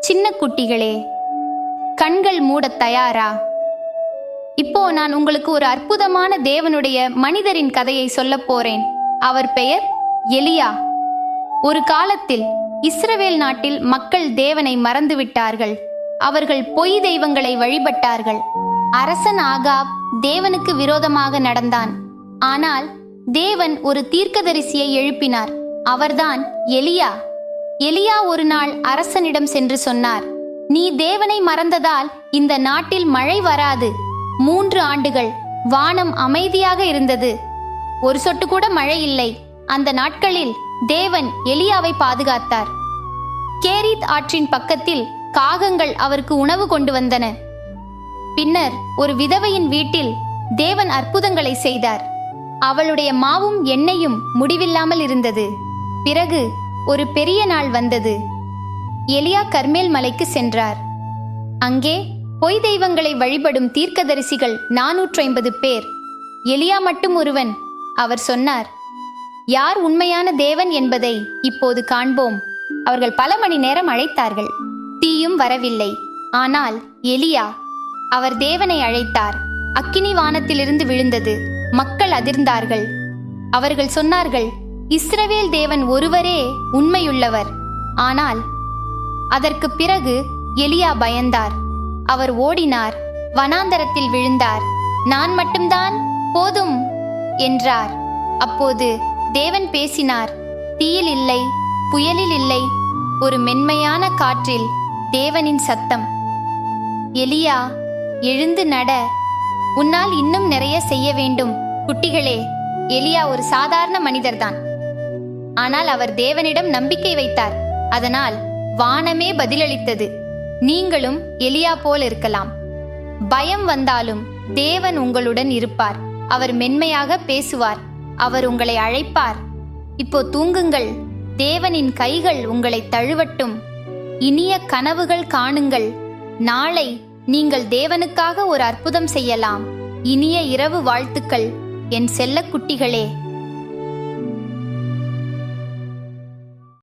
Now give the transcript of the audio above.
சின்ன குட்டிகளே, கண்கள் மூடத் தயாரா? இப்போ நான் உங்களுக்கு ஒரு அற்புதமான தேவனுடைய மனிதரின் கதையை சொல்லப் போறேன். அவர் பெயர் எலியா. ஒரு காலத்தில் இஸ்ரவேல் நாட்டில் மக்கள் தேவனை மறந்துவிட்டார்கள். அவர்கள் பொய் தெய்வங்களை வழிபட்டார்கள். அரசன் ஆகாப் தேவனுக்கு விரோதமாக நடந்தான். ஆனால் தேவன் ஒரு தீர்க்கதரிசியை எழுப்பினார். அவர்தான் எலியா. எலியா ஒரு நாள் அரசனிடம் சென்று சொன்னார், நீ தேவனை மறந்ததால் இந்த நாட்டில் மழை வராது. 3 ஆண்டுகள் வானம் அமைதியாக இருந்தது. ஒரு சொட்டு கூட மழை இல்லை. அந்த நாட்களில் தேவன் எலியாவை பாதுகாத்தார். கேரித் ஆற்றின் பக்கத்தில் காகங்கள் அவருக்கு உணவு கொண்டு வந்தன. பின்னர் ஒரு விதவையின் வீட்டில் தேவன் அற்புதங்களை செய்தார். அவளுடைய மாவும் எண்ணெயும் முடிவில்லாமல் இருந்தது. பிறகு ஒரு பெரிய நாள் வந்தது. எலியா கர்மேல் மலைக்கு சென்றார். அங்கே பொய் தெய்வங்களை வழிபடும் தீர்க்கதரிசிகள் 450 பேர். எலியா மட்டும் ஒருவன். அவர் சொன்னார், யார் உண்மையான தேவன் என்பதை இப்போது காண்போம். அவர்கள் பல மணி நேரம் அழைத்தார்கள். தீயும் வரவில்லை. ஆனால் எலியா அவர் தேவனை அழைத்தார். அக்கினி வானத்திலிருந்து விழுந்தது. மக்கள் அதிர்ந்தார்கள். அவர்கள் சொன்னார்கள், இஸ்ரவேல் தேவன் ஒருவரே உண்மையுள்ளவர். ஆனால் அதற்கு பிறகு எலியா பயந்தார். அவர் ஓடினார். வனாந்தரத்தில் விழுந்தார். நான் மட்டும்தான் போதும் என்றார். அப்போது தேவன் பேசினார். தீயில் இல்லை, புயலில் இல்லை, ஒரு மென்மையான காற்றில் தேவனின் சத்தம். எலியா, எழுந்து நட. உன்னால் இன்னும் நிறைய செய்ய வேண்டும். குட்டிகளே, எலியா ஒரு சாதாரண மனிதர்தான். ஆனால் அவர் தேவனிடம் நம்பிக்கை வைத்தார். அதனால் வானமே பதிலளித்தது. நீங்களும் எலியா போல் இருக்கலாம். பயம் வந்தாலும் தேவன் உங்களுடன் இருப்பார். அவர் மென்மையாக பேசுவார். அவர் உங்களை அழைப்பார். இப்போ தூங்குங்கள். தேவனின் கைகள் உங்களை தழுவட்டும். இனிய கனவுகள் காணுங்கள். நாளை நீங்கள் தேவனுக்காக ஒரு அற்புதம் செய்யலாம். இனிய இரவு வாழ்த்துக்கள் என் செல்ல குட்டிகளே.